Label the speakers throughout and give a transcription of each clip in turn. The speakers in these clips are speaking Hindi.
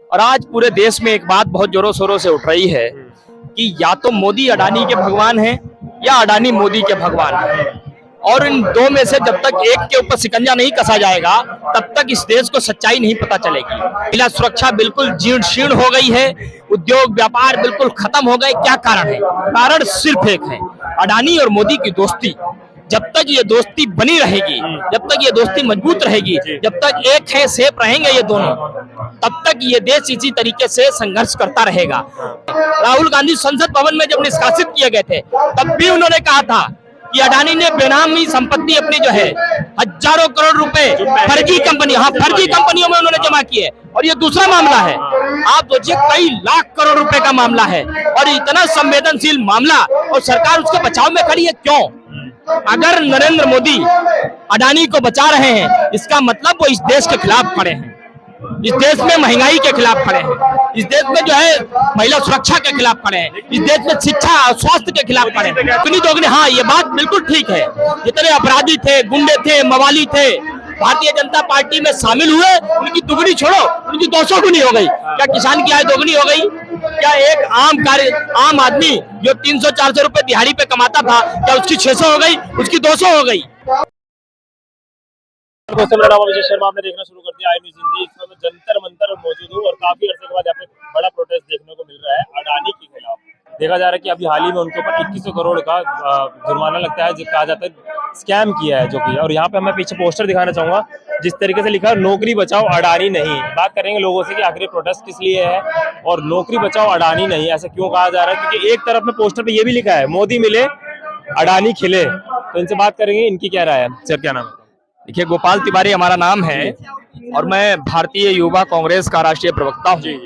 Speaker 1: और आज पूरे देश में एक बात बहुत जोरों शोरों से उठ रही है कि या तो मोदी अडानी के भगवान हैं या अडानी मोदी के भगवान हैं। और इन दो में से जब तक एक के ऊपर शिकंजा नहीं कसा जाएगा तब तक इस देश को सच्चाई नहीं पता चलेगी। महिला सुरक्षा बिल्कुल जीर्ण शीर्ण हो गई है, उद्योग व्यापार बिल्कुल खत्म हो गए। क्या कारण है? कारण सिर्फ एक है, अडानी और मोदी की दोस्ती। जब तक ये दोस्ती बनी रहेगी, जब तक ये दोस्ती मजबूत रहेगी, जब तक एक है सेफ रहेंगे ये दोनों, तब तक ये देश इसी तरीके से संघर्ष करता रहेगा। राहुल गांधी संसद भवन में जब निष्कासित किए गए थे तब भी उन्होंने कहा था कि अडानी ने बेनामी संपत्ति अपनी जो है हजारों करोड़ रुपए फर्जी कंपनियों में उन्होंने जमा किए। और ये दूसरा मामला है, आप सोचिए कई लाख करोड़ रुपए का मामला है और इतना संवेदनशील मामला और सरकार उसके बचाव में खड़ी है। क्यों? अगर नरेंद्र मोदी अडानी को बचा रहे हैं इसका मतलब वो इस देश के खिलाफ खड़े हैं, इस देश में महंगाई के खिलाफ खड़े हैं, इस देश में जो है महिला सुरक्षा के खिलाफ खड़े हैं, इस देश में शिक्षा और स्वास्थ्य के खिलाफ खड़े हैं। दुगनी दोगनी, हाँ ये बात बिल्कुल ठीक है। जितने अपराधी थे, गुंडे थे, मवाली थे, भारतीय जनता पार्टी में शामिल हुए, उनकी दुगनी छोड़ो उनकी 200 गुनी हो गई। क्या किसान की आय दोगुनी हो गई? क्या एक आम आदमी जो 300-400 रुपए दिहाड़ी पे कमाता था, क्या उसकी 600 हो गई? उसकी 200 हो गई।
Speaker 2: मेरा नाम अभिषेक शर्मा, आपने देखना शुरू कर दिया आई न्यूज़ हिंदी। इस समय जंतर मंतर मौजूद हूँ और काफी अर्से के बाद यहाँ पे बड़ा प्रोटेस्ट देखने को मिल रहा है अडानी के खिलाफ। देखा जा रहा है कि अभी हाल ही में उनके ऊपर 2100 करोड़ का जुर्माना लगता है, जो कहा जाता है स्कैम किया है जो कि। और यहाँ पे मैं पीछे पोस्टर दिखाना चाहूंगा जिस तरीके से लिखा है नौकरी बचाओ अडानी नहीं। बात करेंगे लोगों से कि आखिर प्रोटेस्ट किस लिए है और नौकरी बचाओ अडानी नहीं ऐसा क्यों कहा जा रहा है, क्योंकि एक तरफ में पोस्टर पे ये भी लिखा है मोदी मिले अडानी खिले। तो इनसे बात करेंगे, इनकी क्या राय है। सर क्या नाम है?
Speaker 1: देखिए, गोपाल तिवारी हमारा नाम है और मैं भारतीय युवा कांग्रेस का राष्ट्रीय प्रवक्ता हूँ।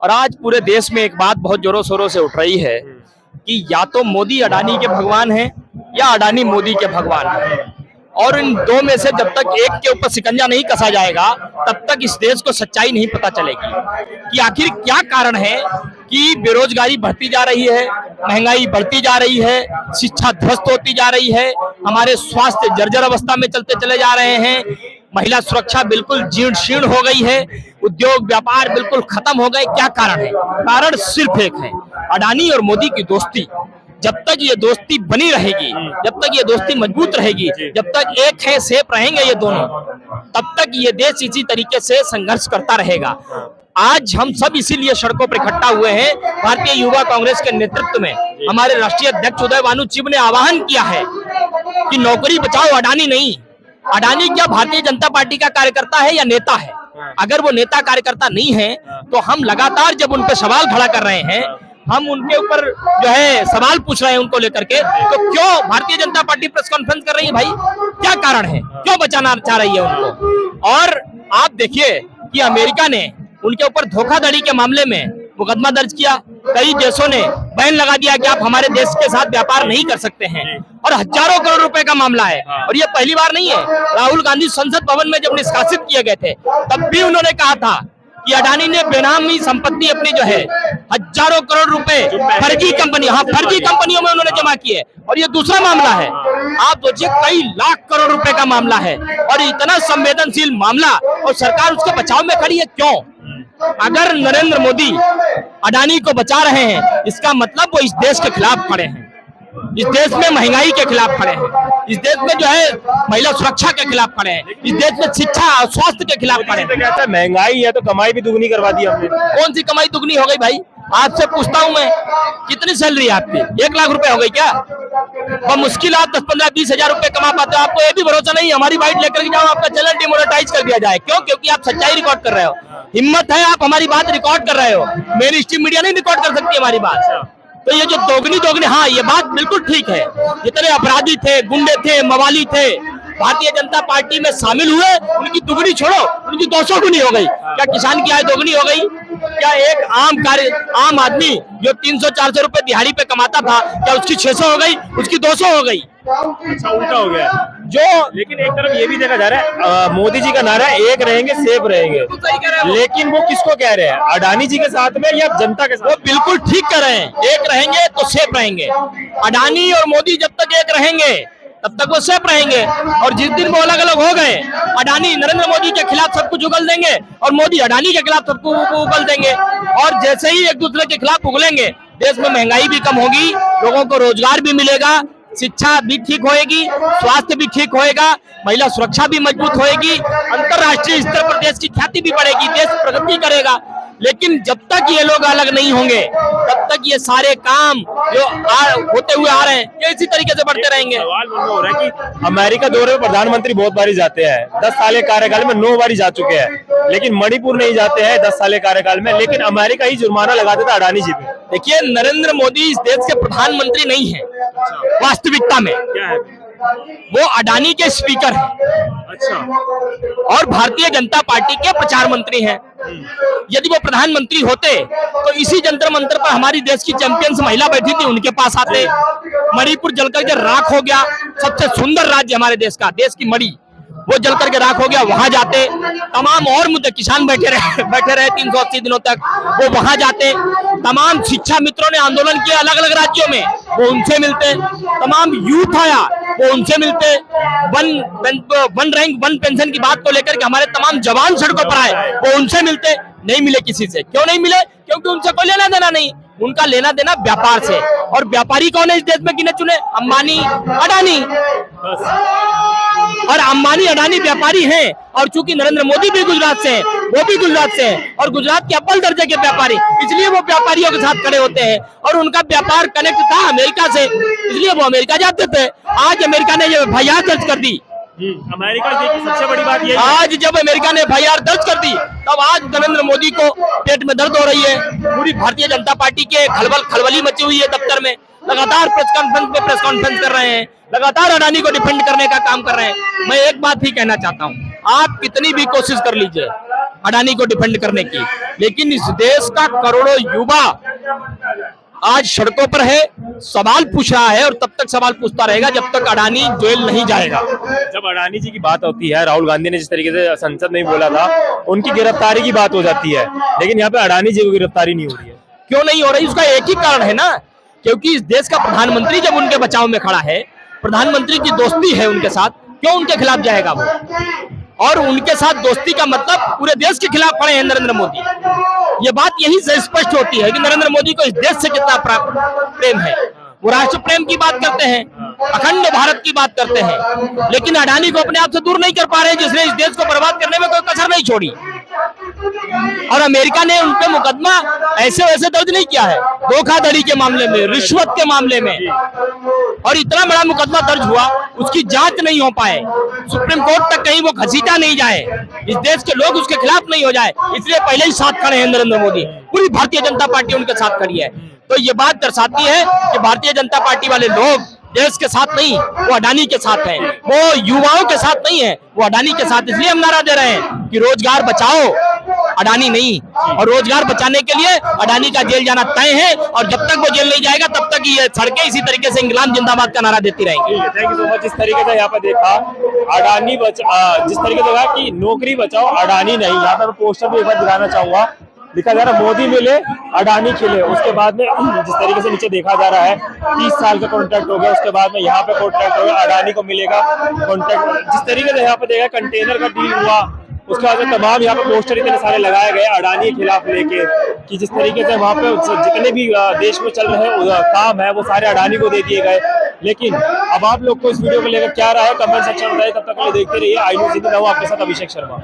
Speaker 1: और आज पूरे देश में एक बात बहुत जोरों शोरों से उठ रही है कि या तो मोदी अडानी के भगवान हैं या अडानी मोदी के भगवान हैं। और इन दो में से जब तक एक के ऊपर शिकंजा नहीं कसा जाएगा तब तक इस देश को सच्चाई नहीं पता चलेगी कि आखिर क्या कारण है कि बेरोजगारी बढ़ती जा रही है, महंगाई बढ़ती जा रही है, शिक्षा ध्वस्त होती जा रही है, हमारे स्वास्थ्य जर्जर अवस्था में चलते चले जा रहे हैं, महिला सुरक्षा बिल्कुल जीर्ण शीर्ण हो गई है, उद्योग व्यापार बिल्कुल खत्म हो गए। क्या कारण है? कारण सिर्फ एक है, अडानी और मोदी की दोस्ती। जब तक ये दोस्ती बनी रहेगी, जब तक ये दोस्ती मजबूत रहेगी, जब तक एक है सेफ रहेंगे ये दोनों, तब तक ये देश इसी तरीके से संघर्ष करता रहेगा। आज हम सब इसीलिए सड़कों पर इकट्ठा हुए हैं। भारतीय युवा कांग्रेस के नेतृत्व में हमारे राष्ट्रीय अध्यक्ष उदय भानु चिब ने आह्वान किया है कि नौकरी बचाओ अडानी नहीं। अडानी क्या भारतीय जनता पार्टी का कार्यकर्ता है या नेता है? अगर वो नेता कार्यकर्ता नहीं है तो हम लगातार जब उन पर सवाल खड़ा कर रहे हैं, हम उनके ऊपर जो है सवाल पूछ रहे हैं उनको लेकर के, तो क्यों Bharatiya Janata party press conference कर रही है? भाई क्या कारण है? क्यों बचाना चाह रही है उनको? और आप देखिए कि अमेरिका ने उनके ऊपर धोखाधड़ी के मामले में मुकदमा दर्ज किया। कई देशों ने बैन लगा दिया कि आप हमारे देश के साथ व्यापार नहीं कर सकते हैं और हजारों करोड़ रुपए का मामला है। और ये पहली बार नहीं है। राहुल गांधी संसद भवन में जब निष्कासित किए गए थे तब भी उन्होंने कहा था कि अडानी ने बेनामी संपत्ति अपनी जो है हजारों करोड़ रुपए फर्जी कंपनियों में उन्होंने जमा किए। और ये दूसरा मामला है, आप सोचिए कई लाख करोड़ रुपए का मामला है और इतना संवेदनशील मामला और सरकार उसके बचाव में खड़ी है। क्यों? अगर नरेंद्र मोदी अडानी को बचा रहे हैं इसका मतलब वो इस देश के खिलाफ खड़े हैं, इस देश में महंगाई के खिलाफ खड़े हैं, इस देश में जो है महिला सुरक्षा के खिलाफ खड़े हैं, इस देश में शिक्षा और स्वास्थ्य के खिलाफ खड़े हैं।
Speaker 2: महंगाई है तो कमाई भी दुगनी करवा दी हमने।
Speaker 1: कौन सी कमाई दुगनी हो गई भाई? आपसे पूछता हूं मैं, कितनी सैलरी है आपकी? 1 लाख रुपए हो गई क्या? और मुश्किल आप 10-15-20 हजार रुपए कमा पाते हो। आपको ये भी भरोसा नहीं हमारी बाइट लेकर के जाओ आपका चैनल डिमोनेटाइज कर दिया जाए। क्यों? क्योंकि आप सच्चाई रिकॉर्ड कर रहे हो। हिम्मत है, आप हमारी बात रिकॉर्ड कर रहे हो, मेन स्ट्रीम मीडिया नहीं रिकॉर्ड कर सकती हमारी बात। तो ये जो दोगनी, हाँ ये बात बिल्कुल ठीक है। जितने अपराधी थे, गुंडे थे, मवाली थे, भारतीय जनता पार्टी में शामिल हुए, उनकी दुगनी छोड़ो उनकी 200 गुनी हो गई। क्या किसान की आय दोगुनी हो गई? क्या एक आम आदमी जो 300-400 रुपए दिहाड़ी पे कमाता था, क्या उसकी 600 हो गई? उसकी 200 हो गई।
Speaker 2: अच्छा, उल्टा हो गया जो। लेकिन एक तरफ ये भी देखा जा रहा है मोदी जी का नारा है एक रहेंगे सेफ रहेंगे, लेकिन वो किसको कह रहे हैं? अडानी जी के साथ में या जनता के साथ?
Speaker 1: वो बिल्कुल ठीक कर रहे हैं, एक रहेंगे तो सेफ रहेंगे। अडानी और मोदी जब तक एक रहेंगे तब तक वो सेफ रहेंगे। और जिस दिन वो अलग अलग हो गए, अडानी नरेंद्र मोदी के खिलाफ सब कुछ उगल देंगे और मोदी अडानी के खिलाफ सबको उगल देंगे। और जैसे ही एक दूसरे के खिलाफ उगलेंगे, देश में महंगाई भी कम होगी, लोगों को रोजगार भी मिलेगा, शिक्षा भी ठीक होएगी, स्वास्थ्य भी ठीक होएगा, महिला सुरक्षा भी मजबूत होएगी, अंतरराष्ट्रीय स्तर पर देश की ख्याति भी बढ़ेगी, देश प्रगति करेगा। लेकिन जब तक ये लोग अलग नहीं होंगे, तब तक ये सारे काम जो होते हुए आ रहे हैं, ये इसी तरीके से बढ़ते रहेंगे।
Speaker 2: सवाल मन में हो रहा है कि अमेरिका दौरे में प्रधानमंत्री बहुत बारी जाते हैं, 10 साल के कार्यकाल में 9 बारी जा चुके हैं, लेकिन मणिपुर नहीं जाते हैं 10 साल के कार्यकाल में, लेकिन अमेरिका ही जुर्माना लगा देता अडानी जी पे।
Speaker 1: देखिए, नरेंद्र मोदी इस देश के प्रधानमंत्री नहीं है। वास्तविकता में
Speaker 2: क्या है?
Speaker 1: वो अडानी के स्पीकर हैं।
Speaker 2: अच्छा।
Speaker 1: और भारतीय जनता पार्टी के प्रचार मंत्री हैं। यदि वो प्रधानमंत्री होते तो इसी जंतर मंतर पर हमारी देश की चैंपियंस महिला बैठी थी, उनके पास आते। मणिपुर जलकर के राख हो गया, सबसे सुंदर राज्य हमारे देश का, देश की मणि, वो जल करके राख हो गया, वहां जाते। तमाम और मुद्दे, किसान बैठे रहे 380 दिनों तक, वो वहां जाते। तमाम शिक्षा मित्रों ने आंदोलन किया अलग अलग राज्यों में, वो उनसे मिलते। तमाम यूथ आया, वो उनसे मिलते। वन रैंक वन पेंशन की बात को लेकर के हमारे तमाम जवान सड़कों पर आए, वो उनसे मिलते। नहीं मिले किसी से। क्यों नहीं मिले? क्योंकि उनसे कोई लेना देना नहीं, उनका लेना देना व्यापार से। और व्यापारी कौन है इस देश में गिने चुने? अंबानी, अडानी। और अंबानी अडानी व्यापारी हैं, और चूंकि नरेंद्र मोदी भी गुजरात से हैं, वो भी गुजरात से हैं, और गुजरात के अव्वल दर्जे के व्यापारी, इसलिए वो व्यापारियों के साथ खड़े होते हैं। और उनका व्यापार कनेक्ट था अमेरिका से, इसलिए वो अमेरिका जाते थे। आज अमेरिका ने ये FIR दर्ज कर दी।
Speaker 2: अमेरिका की सबसे बड़ी बात ये,
Speaker 1: आज जब अमेरिका ने FIR दर्ज कर दी, तब आज नरेंद्र मोदी को पेट में दर्द हो रही है। पूरी भारतीय जनता पार्टी के खलबली मची हुई है दफ्तर में। लगातार प्रेस कॉन्फ्रेंस कर रहे हैं, लगातार अडानी को डिफेंड करने का काम कर रहे हैं। मैं एक बात ही कहना चाहता हूं, आप कितनी भी कोशिश कर लीजिए अडानी को डिफेंड करने की, लेकिन इस देश का करोड़ों युवा आज सड़कों पर है, सवाल पूछ रहा है, और तब तक सवाल पूछता रहेगा जब तक अडानी जेल नहीं जाएगा।
Speaker 2: जब अडानी जी की बात होती है, राहुल गांधी ने जिस तरीके से संसद में बोला था, उनकी गिरफ्तारी की बात हो जाती है, लेकिन यहाँ पे अडानी जी की गिरफ्तारी नहीं हो रही है।
Speaker 1: क्यों नहीं हो रही? उसका एक ही कारण है ना, क्योंकि इस देश का प्रधानमंत्री जब उनके बचाव में खड़ा है, प्रधानमंत्री की दोस्ती है उनके साथ, क्यों उनके खिलाफ जाएगा वो? और उनके साथ दोस्ती का मतलब पूरे देश के खिलाफ खड़े हैं नरेंद्र मोदी। ये बात यही से स्पष्ट होती है कि नरेंद्र मोदी को इस देश से कितना प्रेम है। वो राष्ट्र प्रेम की बात करते हैं, अखंड भारत की बात करते हैं, लेकिन अडानी को अपने आप से दूर नहीं कर पा रहे, जिसने इस देश को बर्बाद करने में कोई कसर नहीं छोड़ी। और अमेरिका ने उन पे मुकदमा ऐसे वैसे दर्ज नहीं किया है, धोखाधड़ी के मामले में, रिश्वत के मामले में, और इतना बड़ा मुकदमा दर्ज हुआ, उसकी जांच नहीं हो पाए, सुप्रीम कोर्ट तक कहीं वो घसीटा नहीं जाए, इस देश के लोग उसके खिलाफ नहीं हो जाए, इसलिए पहले ही साथ खड़े हैं नरेंद्र मोदी। पूरी भारतीय जनता पार्टी उनके साथ खड़ी है। तो ये बात दर्शाती है कि भारतीय जनता पार्टी वाले लोग देश के साथ नहीं, वो अडानी के साथ हैं, वो युवाओं के साथ नहीं है, वो अडानी के साथ। इसलिए हम नारा दे रहे हैं कि रोजगार बचाओ, अडानी नहीं। और रोजगार बचाने के लिए अडानी का जेल जाना तय है, और जब तक वो जेल नहीं जाएगा तब तक ये सड़कें इसी तरीके से इंग्लैंड जिंदाबाद का नारा देती रहेंगी।
Speaker 2: Thank you so much. जिस तरीके से यहाँ पे देखा अडानी जिस तरीके से कहा कि नौकरी बचाओ अडानी नहीं, यहाँ पे मैं पोस्टर भी एक बार दिखाना चाहूंगा, लिखा जा रहा है मोदी मिले अडानी खिले। उसके बाद में जिस तरीके से नीचे देखा जा रहा है 30 साल का कॉन्ट्रैक्ट हो गया, उसके बाद में यहाँ पे कॉन्ट्रैक्ट हो गया, अडानी को मिलेगा कॉन्ट्रैक्ट। जिस तरीके से यहाँ पे देखा कंटेनर का डील हुआ, उसके बाद में तमाम यहाँ पे पोस्टर इतने सारे लगाए गए अडानी के खिलाफ लेके, कि जिस तरीके से वहाँ पे जितने भी देश में चल रहे काम है वो सारे अडानी को दे दिए गए। लेकिन अब आप लोग को इस वीडियो को लेकर क्या राय है कमेंट सेक्शन में बताइए। तब तक के लिए देखते रहिए आई न्यूज़ हिंदी। मैं हूं आपके साथ अभिषेक शर्मा।